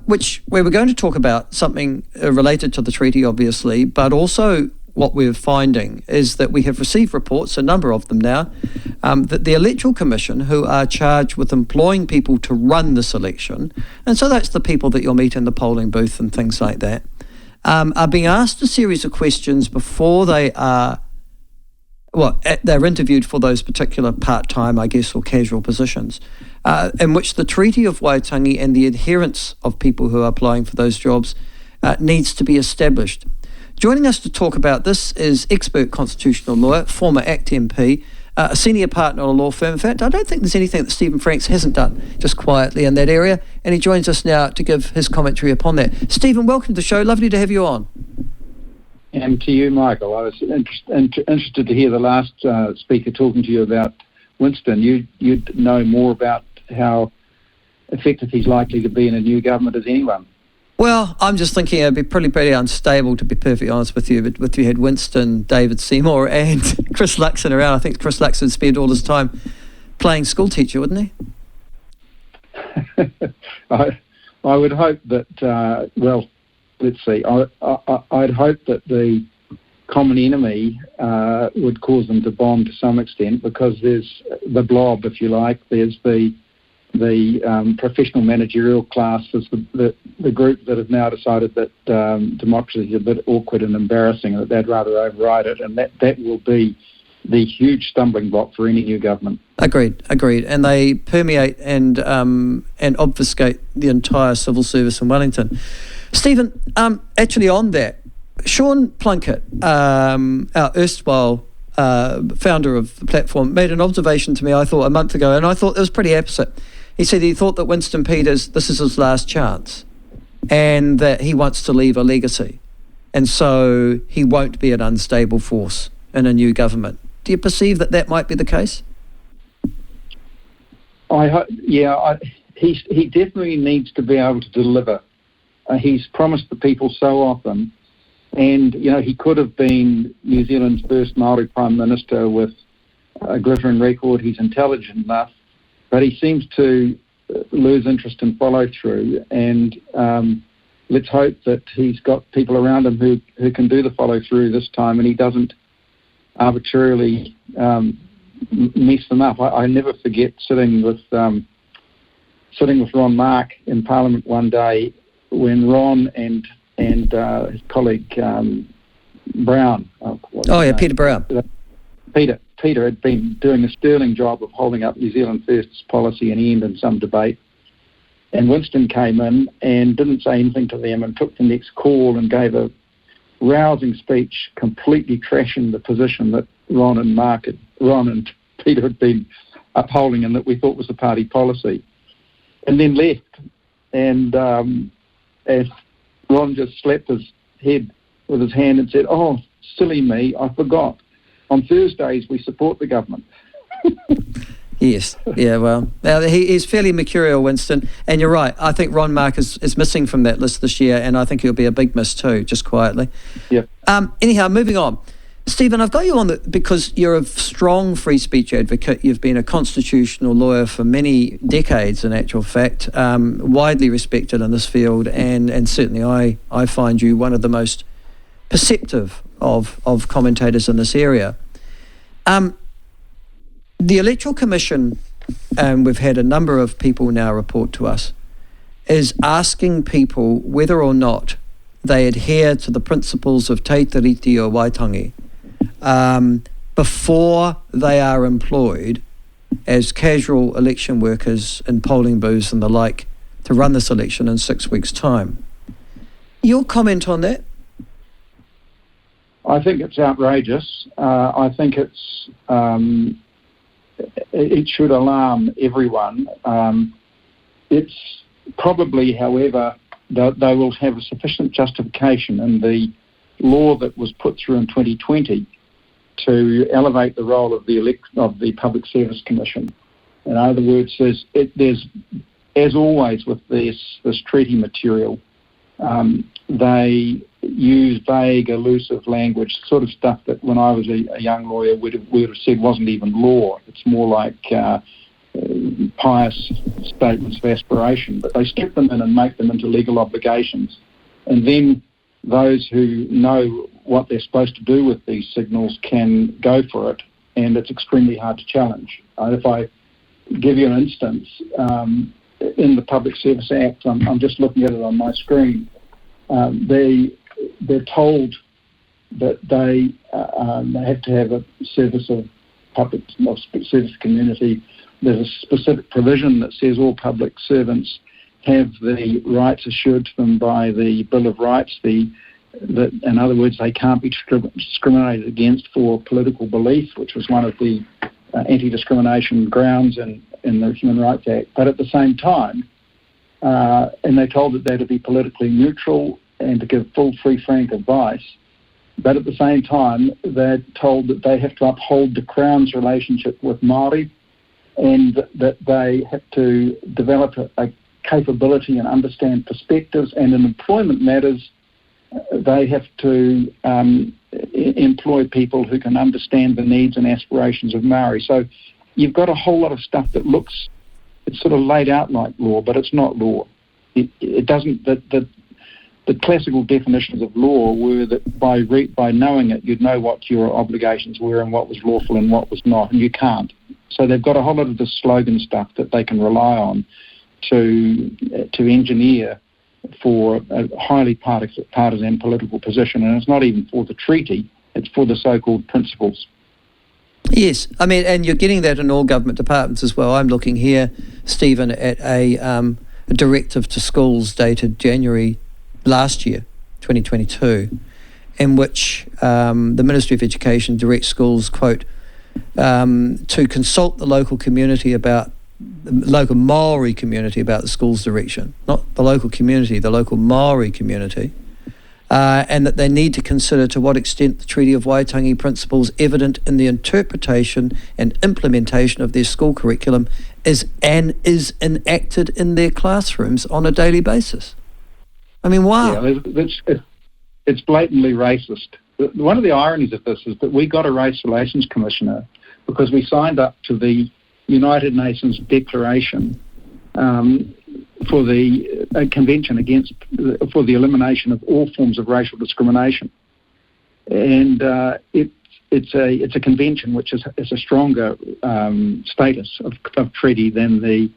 which we were going to talk about something related to the treaty, obviously, but also what we're finding is that we have received reports, a number of them now, that the Electoral Commission, who are charged with employing people to run this election, and so that's the people that you'll meet in the polling booth and things like that, are being asked a series of questions before they are, they're interviewed for those particular part-time, I guess, or casual positions, in which the Treaty of Waitangi and the adherence of people who are applying for those jobs needs to be established. Joining us to talk about this is expert constitutional lawyer, former ACT MP, a senior partner at a law firm. In fact, I don't think there's anything that Stephen Franks hasn't done just quietly in that area, and he joins us now to give his commentary upon that. Stephen, welcome to the show. Lovely to have you on. And to you, Michael. I was interested to hear the last speaker talking to you about Winston. You'd know more about how effective he's likely to be in a new government as anyone. Well, I'm just thinking it'd be pretty unstable, to be perfectly honest with you. But you had Winston, David Seymour and Chris Luxon around. I think Chris Luxon spent all his time playing school teacher, wouldn't he? I would hope that, let's see. I'd hope that the common enemy would cause them to bond to some extent, because there's the blob, if you like. There's the professional managerial class, is the group that have now decided that democracy is a bit awkward and embarrassing, and that they'd rather override it, and that will be the huge stumbling block for any new government. Agreed. And they permeate and obfuscate the entire civil service in Wellington. Stephen, actually on that, Sean Plunket, our erstwhile founder of the platform, made an observation to me, I thought, a month ago, and I thought it was pretty apposite. He said he thought that Winston Peters, this is his last chance, and that he wants to leave a legacy, and so he won't be an unstable force in a new government. Do you perceive that might be the case? He definitely needs to be able to deliver. He's promised the people so often, and he could have been New Zealand's first Maori Prime Minister with a glittering record. He's intelligent enough, but he seems to lose interest in follow-through, and let's hope that he's got people around him who can do the follow-through this time, and he doesn't arbitrarily mess them up. I never forget sitting with Ron Mark in Parliament one day when Ron and his colleague Brown. Peter Brown. Peter had been doing a sterling job of holding up New Zealand First's policy and end in some debate. And Winston came in and didn't say anything to them and took the next call and gave a rousing speech, completely trashing the position that Ron and Peter had been upholding and that we thought was the party policy. And then left. And Ron just slapped his head with his hand and said, "Oh, silly me, I forgot. On Thursdays, we support the government." Yes, yeah, well, he is fairly mercurial, Winston, and you're right. I think Ron Mark is missing from that list this year, and I think he'll be a big miss too, just quietly. Yeah. Anyhow, moving on. Stephen, I've got you on because you're a strong free speech advocate. You've been a constitutional lawyer for many decades, in actual fact, widely respected in this field, and certainly I find you one of the most perceptive of commentators in this area. The Electoral Commission, and we've had a number of people now report to us, is asking people whether or not they adhere to the principles of te tiriti o Waitangi before they are employed as casual election workers in polling booths and the like to run this election in 6 weeks' time. Your comment on that? I think it's outrageous. I think it should alarm everyone. It's probably, however, they will have a sufficient justification in the law that was put through in 2020 to elevate the role of the Public Service Commission. In other words, there's as always with this treaty material, they use vague, elusive language, sort of stuff that when I was a young lawyer we would have said wasn't even law. It's more like pious statements of aspiration, but they strip them in and make them into legal obligations. And then those who know what they're supposed to do with these signals can go for it, and it's extremely hard to challenge. If I give you an instance, in the Public Service Act, I'm just looking at it on my screen, they're told that they have to have a service of public service community. There's a specific provision that says all public servants have the rights assured to them by the Bill of Rights. In other words, they can't be discriminated against for political belief, which was one of the anti-discrimination grounds in the Human Rights Act. But at the same time, and they're told that they're to be politically neutral and to give full, free, frank advice. But at the same time, they're told that they have to uphold the Crown's relationship with Māori, and that they have to develop a capability and understand perspectives, and in employment matters, they have to employ people who can understand the needs and aspirations of Māori. So you've got a whole lot of stuff that looks, it's sort of laid out like law, but it's not law. It doesn't. The classical definitions of law were that by knowing it, you'd know what your obligations were and what was lawful and what was not, and you can't. So they've got a whole lot of this slogan stuff that they can rely on to engineer for a highly partisan political position, and it's not even for the treaty, it's for the so-called principles. Yes, I mean, and you're getting that in all government departments as well. I'm looking here, Stephen, at a directive to schools dated January last year, 2022, in which the Ministry of Education directs schools, quote, to consult the local community about the local Māori community about the school's direction, not the local community, the local Māori community, and that they need to consider to what extent the Treaty of Waitangi principles evident in the interpretation and implementation of their school curriculum is enacted in their classrooms on a daily basis. I mean, wow. Yeah, it's blatantly racist. One of the ironies of this is that we got a Race Relations Commissioner because we signed up to the United Nations Declaration for the Convention for the elimination of all forms of racial discrimination, and it's a convention which has a stronger status of treaty than the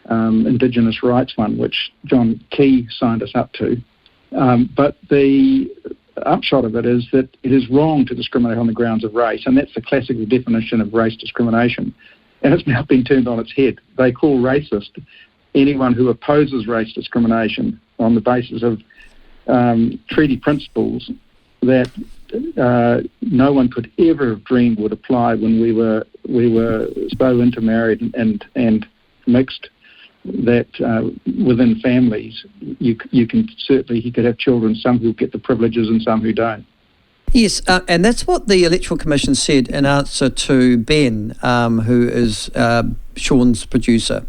Indigenous rights one, which John Key signed us up to. But the upshot of it is that it is wrong to discriminate on the grounds of race, and that's the classical definition of race discrimination. And it's now been turned on its head. They call racist anyone who opposes race discrimination on the basis of treaty principles that no one could ever have dreamed would apply when we were so intermarried and mixed that within families you could have children, some who get the privileges and some who don't. Yes, and that's what the Electoral Commission said in answer to Ben, who is Sean's producer.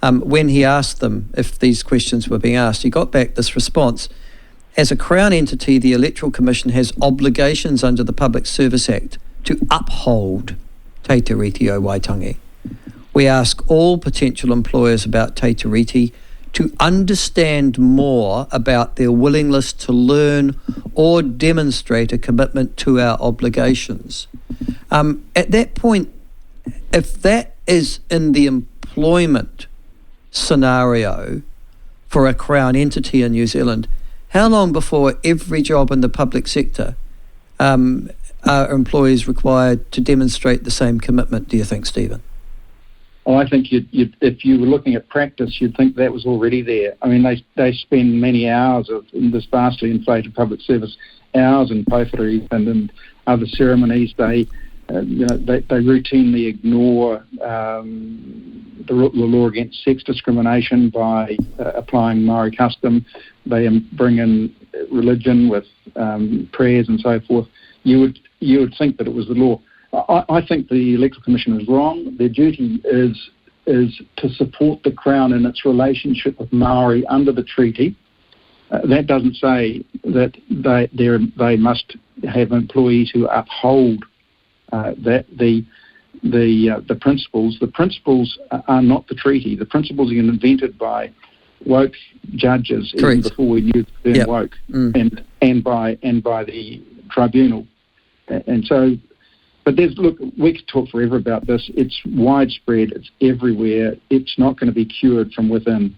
When he asked them if these questions were being asked, he got back this response. As a Crown entity, the Electoral Commission has obligations under the Public Service Act to uphold Te Tiriti o Waitangi. We ask all potential employers about Te Tiriti to understand more about their willingness to learn or demonstrate a commitment to our obligations. At that point, if that is in the employment scenario for a Crown entity in New Zealand, how long before every job in the public sector are employees required to demonstrate the same commitment, do you think, Stephen? Well, I think if you were looking at practice, you'd think that was already there. I mean, they spend many hours in this vastly inflated public service, hours in pauwhiri and in other ceremonies. They routinely ignore the law against sex discrimination by applying Māori custom. They bring in religion with prayers and so forth. You would think that it was the law. I think the Electoral Commission is wrong. Their duty is to support the Crown in its relationship with Māori under the treaty. That doesn't say that they must have employees who uphold that. the principles. The principles are not the treaty. The principles are invented by woke judges even before we knew the term woke, and by the tribunal. And so, but we could talk forever about this. It's widespread. It's everywhere. It's not going to be cured from within.